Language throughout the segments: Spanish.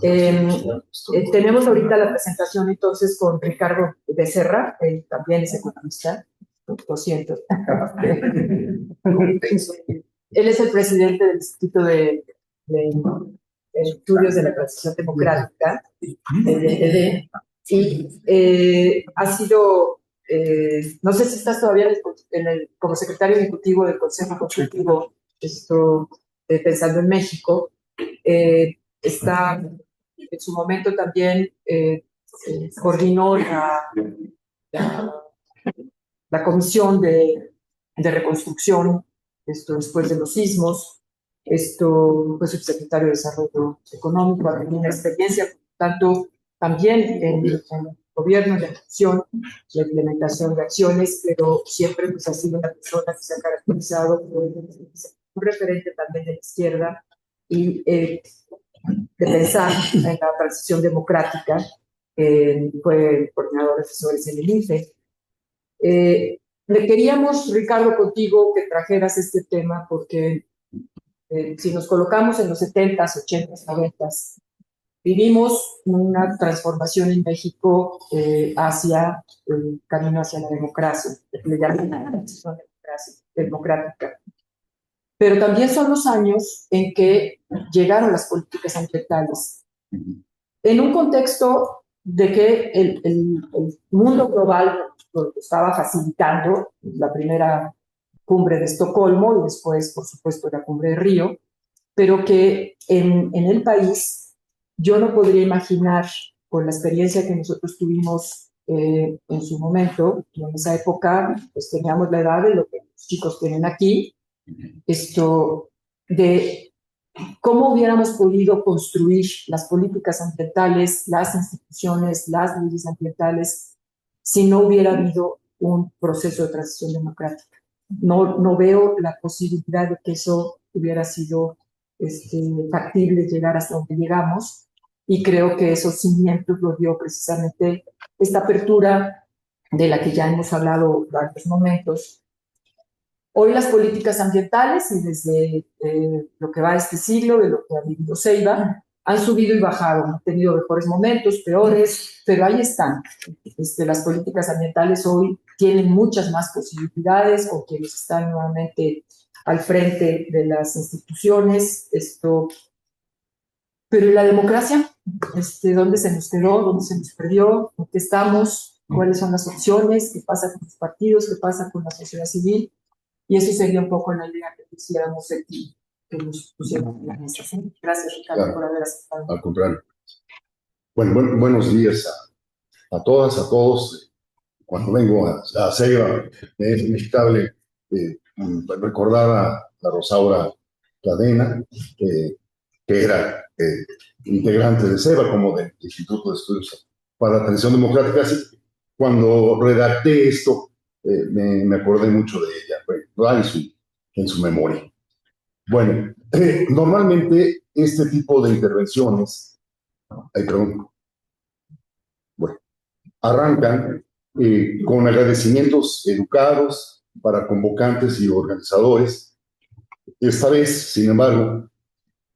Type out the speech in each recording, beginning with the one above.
Tenemos ahorita la presentación entonces con Ricardo Becerra, él también es economista, lo siento. Él es el presidente del Instituto de Estudios de la Transición Democrática, el IED, y ha sido, no sé si estás todavía como secretario ejecutivo del Consejo Consultivo, pensando en México, está en su momento también coordinó la, la comisión de reconstrucción después de los sismos. Fue subsecretario de Desarrollo Económico, ha tenido una experiencia, tanto también en el gobierno, en la gestión, la implementación de acciones, pero siempre pues, ha sido una persona que se ha caracterizado por un referente también de la izquierda y de pensar en la transición democrática. Fue coordinador de asesores en el INPE. Le queríamos, Ricardo, contigo que trajeras este tema porque si nos colocamos en los 70s, 80s, 90s, vivimos una transformación en México hacia el camino hacia la democracia, le llaman la transición democrática. Pero también son los años en que llegaron las políticas ambientales. En un contexto de que el mundo global lo estaba facilitando, la primera cumbre de Estocolmo y después, por supuesto, la cumbre de Río, pero que en el país yo no podría imaginar, con la experiencia que nosotros tuvimos en su momento, y en esa época, pues teníamos la edad de lo que los chicos tienen aquí, de cómo hubiéramos podido construir las políticas ambientales, las instituciones, las leyes ambientales, si no hubiera habido un proceso de transición democrática. No veo la posibilidad de que eso hubiera sido factible llegar hasta donde llegamos, y creo que esos cimientos los dio precisamente esta apertura de la que ya hemos hablado en varios momentos. Hoy las políticas ambientales, y desde lo que va este siglo, de lo que ha vivido Ceiba, han subido y bajado, han tenido mejores momentos, peores, pero ahí están. Las políticas ambientales hoy tienen muchas más posibilidades con quienes están nuevamente al frente de las instituciones. Pero ¿y la democracia? ¿Dónde se nos quedó? ¿Dónde se nos perdió? ¿En qué estamos? ¿Cuáles son las opciones? ¿Qué pasa con los partidos? ¿Qué pasa con la sociedad civil? Y eso sería un poco la idea que quisiéramos aquí, que nos pusiéramos en la mesa. Gracias, Ricardo, claro, por haber aceptado. Al contrario. Bueno, buenos días a todas, a todos. Cuando vengo a Ceiba, es inevitable recordar a Rosaura Cadena, que era integrante de CEBA, como del Instituto de Estudios para la Transición Democrática. Así, cuando redacté esto, me acordé mucho de ella, en su memoria. Bueno, normalmente este tipo de intervenciones, bueno, arrancan con agradecimientos educados para convocantes y organizadores. Esta vez, sin embargo,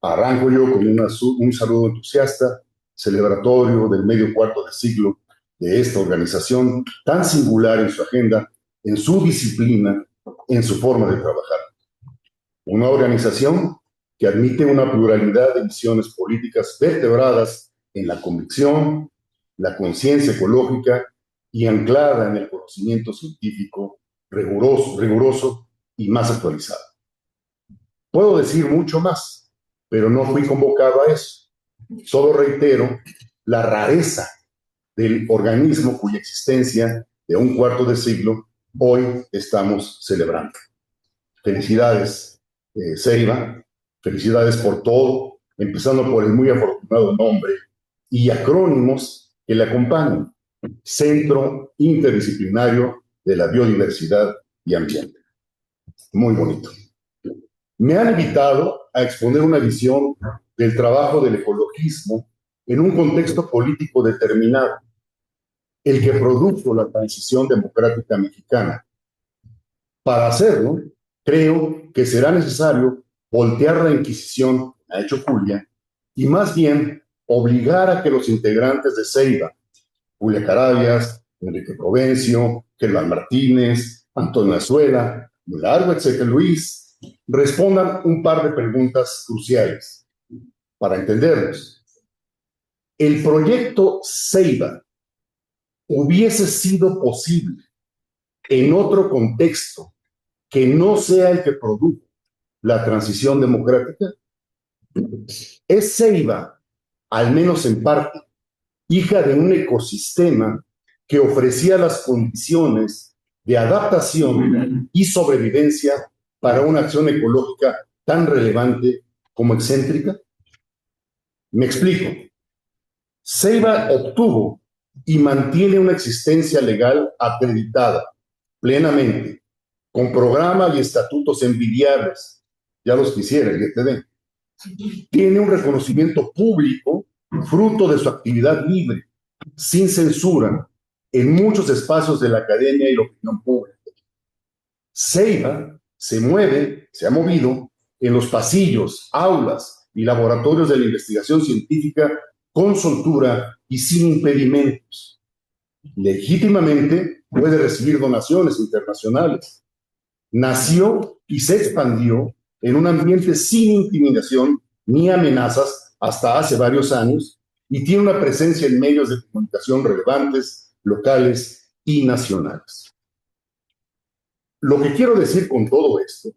arranco yo con un saludo entusiasta, celebratorio del medio cuarto de siglo de esta organización tan singular en su agenda, en su disciplina, en su forma de trabajar. Una organización que admite una pluralidad de visiones políticas vertebradas en la convicción, la conciencia ecológica y anclada en el conocimiento científico riguroso y más actualizado. Puedo decir mucho más, pero no fui convocado a eso. Solo reitero la rareza del organismo cuya existencia de un cuarto de siglo hoy estamos celebrando. Felicidades, Ceiba, felicidades por todo, empezando por el muy afortunado nombre y acrónimos que le acompañan: Centro Interdisciplinario de la Biodiversidad y Ambiente. Muy bonito. Me han invitado a exponer una visión del trabajo del ecologismo en un contexto político determinado, el que produjo la transición democrática mexicana. Para hacerlo, creo que será necesario voltear la Inquisición, ha hecho Julia, y más bien obligar a que los integrantes de Ceiba, Julia Carabias, Enrique Provencio, Germán Martínez, Antonio Azuela, muy largo, etcétera, Luis, respondan un par de preguntas cruciales para entendernos. ¿El proyecto Ceiba hubiese sido posible en otro contexto que no sea el que produjo la transición democrática? ¿Es Ceiba, al menos en parte, hija de un ecosistema que ofrecía las condiciones de adaptación y sobrevivencia para una acción ecológica tan relevante como excéntrica? Me explico. Ceiba obtuvo y mantiene una existencia legal acreditada plenamente, con programa y estatutos envidiables, ya los quisiera el IETD. Tiene un reconocimiento público fruto de su actividad libre, sin censura, en muchos espacios de la academia y la opinión pública. Ceiba se ha movido en los pasillos, aulas y laboratorios de la investigación científica con soltura y sin impedimentos. Legítimamente puede recibir donaciones internacionales. Nació y se expandió en un ambiente sin intimidación ni amenazas hasta hace varios años y tiene una presencia en medios de comunicación relevantes, locales y nacionales. Lo que quiero decir con todo esto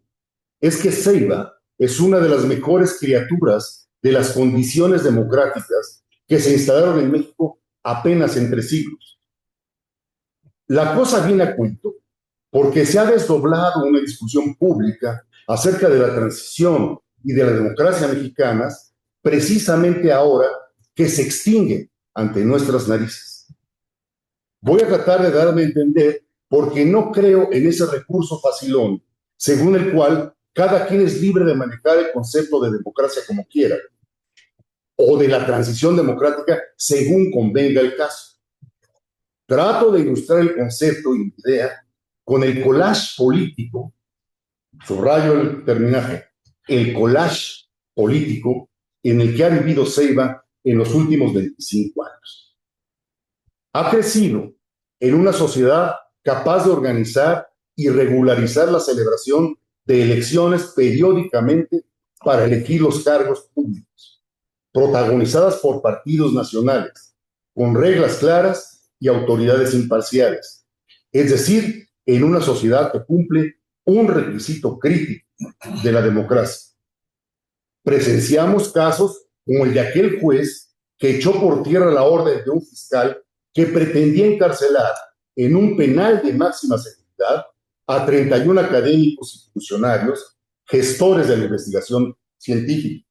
es que Ceiba es una de las mejores criaturas de las condiciones democráticas que se instalaron en México apenas entre siglos. La cosa viene a cuento porque se ha desdoblado una discusión pública acerca de la transición y de la democracia mexicanas precisamente ahora que se extingue ante nuestras narices. Voy a tratar de darme a entender porque no creo en ese recurso facilón según el cual cada quien es libre de manejar el concepto de democracia como quiera o de la transición democrática según convenga el caso. Trato de ilustrar el concepto y la idea con el collage político, subrayo el terminaje, el collage político en el que ha vivido Ceiba en los últimos 25 años. Ha crecido en una sociedad capaz de organizar y regularizar la celebración de elecciones periódicamente para elegir los cargos públicos, protagonizadas por partidos nacionales, con reglas claras y autoridades imparciales, es decir, en una sociedad que cumple un requisito crítico de la democracia. Presenciamos casos como el de aquel juez que echó por tierra la orden de un fiscal que pretendía encarcelar en un penal de máxima seguridad a 31 académicos y funcionarios, gestores de la investigación científica.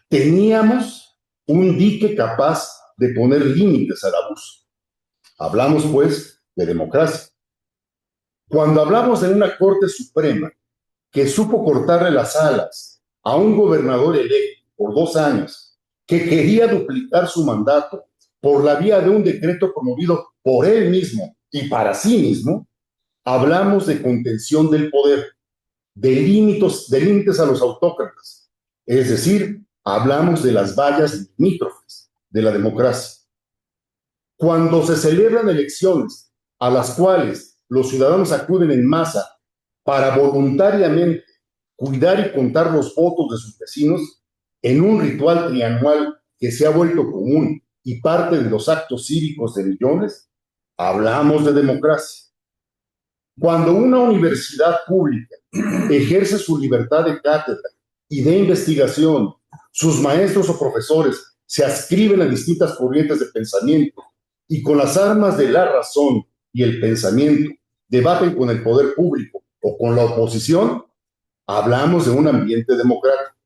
Teníamos un dique capaz de poner límites al abuso. Hablamos, pues, de democracia. Cuando hablamos de una Corte Suprema que supo cortarle las alas a un gobernador electo por 2 años, que quería duplicar su mandato por la vía de un decreto promovido por él mismo y para sí mismo, hablamos de contención del poder, de límites a los autócratas. Es decir, hablamos de las vallas limítrofes de la democracia. Cuando se celebran elecciones a las cuales los ciudadanos acuden en masa para voluntariamente cuidar y contar los votos de sus vecinos en un ritual trianual que se ha vuelto común y parte de los actos cívicos de millones, hablamos de democracia. Cuando una universidad pública ejerce su libertad de cátedra y de investigación, sus maestros o profesores se adscriben a distintas corrientes de pensamiento y con las armas de la razón y el pensamiento debaten con el poder público o con la oposición, hablamos de un ambiente democrático.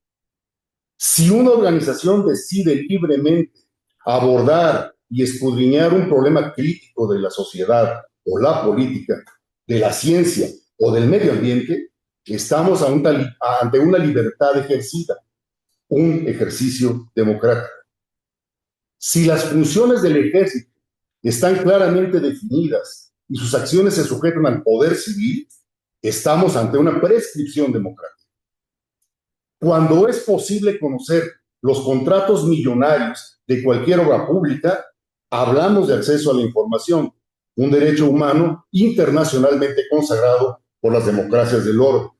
Si una organización decide libremente abordar y escudriñar un problema crítico de la sociedad o la política, de la ciencia o del medio ambiente, estamos ante una libertad ejercida, un ejercicio democrático. Si las funciones del ejército están claramente definidas y sus acciones se sujetan al poder civil, estamos ante una prescripción democrática. Cuando es posible conocer los contratos millonarios de cualquier obra pública, hablamos de acceso a la información, un derecho humano internacionalmente consagrado por las democracias del oro.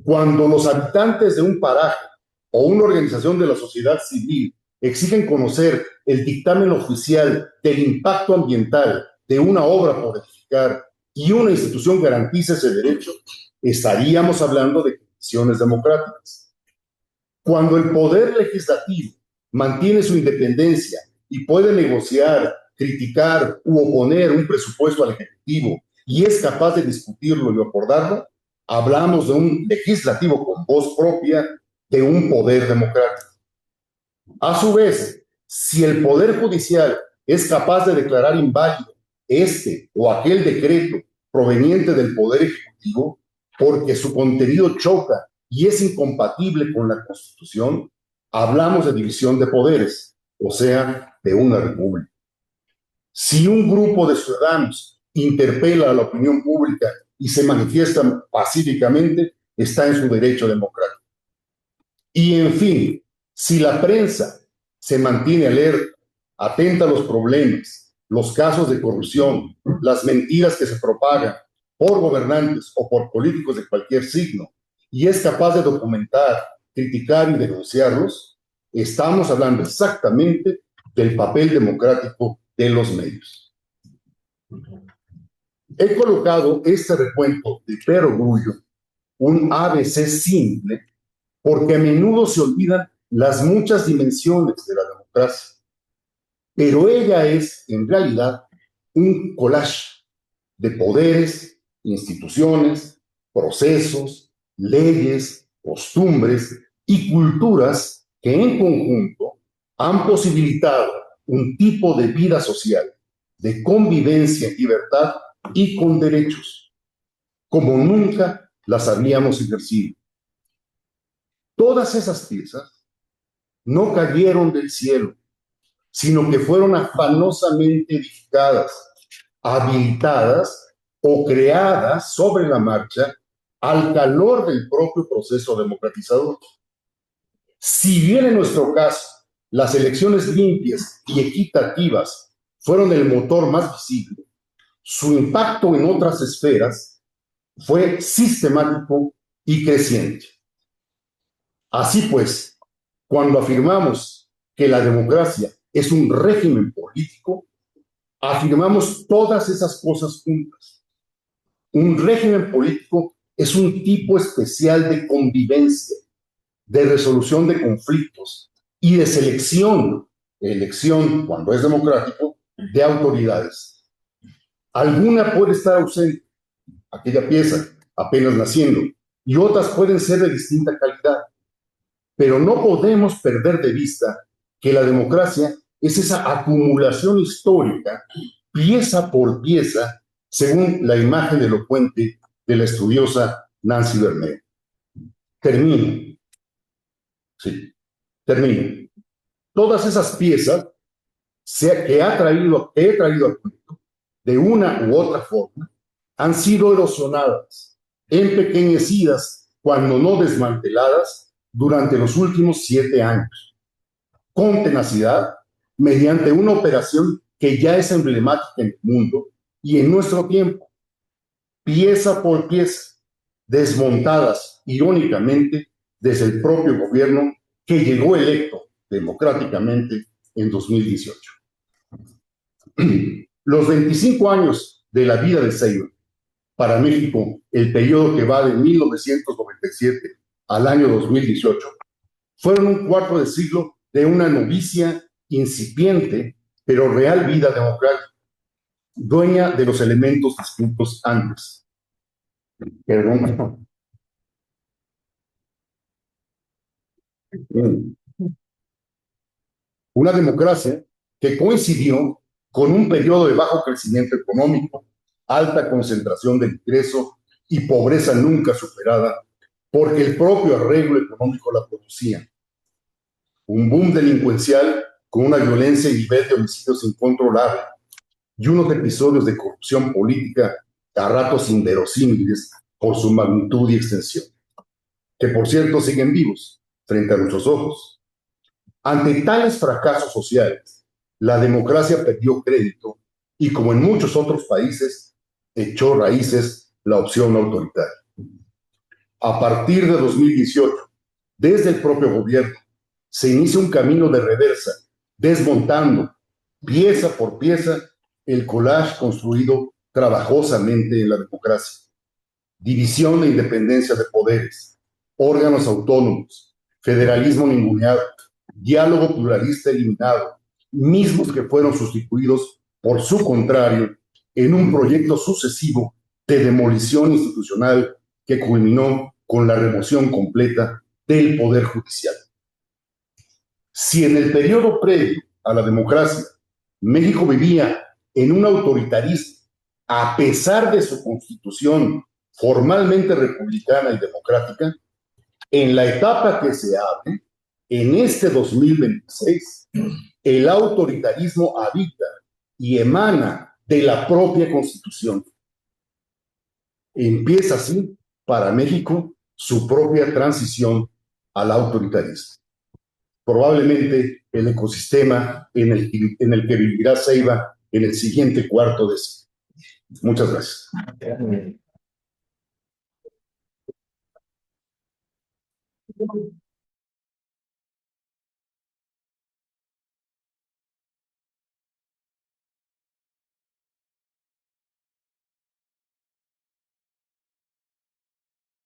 Cuando los habitantes de un paraje o una organización de la sociedad civil exigen conocer el dictamen oficial del impacto ambiental de una obra por edificar y una institución garantiza ese derecho, estaríamos hablando de condiciones democráticas. Cuando el poder legislativo mantiene su independencia y puede negociar, criticar u oponer un presupuesto al Ejecutivo y es capaz de discutirlo y acordarlo, hablamos de un legislativo con voz propia, de un poder democrático. A su vez, si el Poder Judicial es capaz de declarar inválido este o aquel decreto proveniente del Poder Ejecutivo porque su contenido choca y es incompatible con la Constitución, hablamos de división de poderes, o sea, de una república. Si un grupo de ciudadanos interpela a la opinión pública y se manifiestan pacíficamente, está en su derecho democrático. Y en fin, si la prensa se mantiene alerta, atenta a los problemas, los casos de corrupción, las mentiras que se propagan por gobernantes o por políticos de cualquier signo, y es capaz de documentar, criticar y denunciarlos, estamos hablando exactamente del papel democrático de los medios. He colocado este recuento de perogrullo, un ABC simple, porque a menudo se olvidan las muchas dimensiones de la democracia. Pero ella es, en realidad, un collage de poderes, instituciones, procesos, leyes, costumbres y culturas que en conjunto han posibilitado un tipo de vida social, de convivencia en libertad y con derechos, como nunca las habíamos ejercido. Todas esas piezas no cayeron del cielo, sino que fueron afanosamente edificadas, habilitadas o creadas sobre la marcha al calor del propio proceso democratizador. Si bien en nuestro caso las elecciones limpias y equitativas fueron el motor más visible, su impacto en otras esferas fue sistemático y creciente. Así pues, cuando afirmamos que la democracia es un régimen político, afirmamos todas esas cosas juntas. Un régimen político es un tipo especial de convivencia, de resolución de conflictos y de elección, cuando es democrático, de autoridades. Alguna puede estar ausente, aquella pieza apenas naciendo, y otras pueden ser de distinta calidad. Pero no podemos perder de vista que la democracia es esa acumulación histórica, pieza por pieza, según la imagen elocuente de la estudiosa Nancy Bermejo. Termino. Sí, termino. Todas esas piezas que he traído al cuento, de una u otra forma, han sido erosionadas, empequeñecidas, cuando no desmanteladas, durante los últimos 7 años, con tenacidad, mediante una operación que ya es emblemática en el mundo y en nuestro tiempo, pieza por pieza, desmontadas irónicamente desde el propio gobierno que llegó electo democráticamente en 2018. Los 25 años de la vida de Ceiba, para México, el periodo que va de 1997 al año 2018, fueron un cuarto de siglo de una novicia, incipiente, pero real vida democrática, dueña de los elementos descritos antes. Perdón. Una democracia que coincidió con un periodo de bajo crecimiento económico, alta concentración de ingreso y pobreza nunca superada, porque el propio arreglo económico la producía. Un boom delincuencial con una violencia y nivel de homicidios incontrolable, y unos episodios de corrupción política a ratos inverosímiles por su magnitud y extensión, que por cierto siguen vivos frente a nuestros ojos, Ante tales fracasos sociales, la democracia perdió crédito y, como en muchos otros países, echó raíces la opción autoritaria. A partir de 2018, desde el propio gobierno, se inicia un camino de reversa, desmontando pieza por pieza el collage construido trabajosamente en la democracia. División de independencia de poderes, órganos autónomos, federalismo ninguneado, diálogo pluralista eliminado, mismos que fueron sustituidos por su contrario en un proyecto sucesivo de demolición institucional que culminó con la remoción completa del Poder Judicial. Si en el periodo previo a la democracia México vivía en un autoritarismo, a pesar de su constitución formalmente republicana y democrática, en la etapa que se abre, en este 2026, el autoritarismo habita y emana de la propia Constitución. Empieza así, para México, su propia transición al autoritarismo. Probablemente el ecosistema en el que vivirá Ceiba en el siguiente cuarto de siglo. Muchas gracias.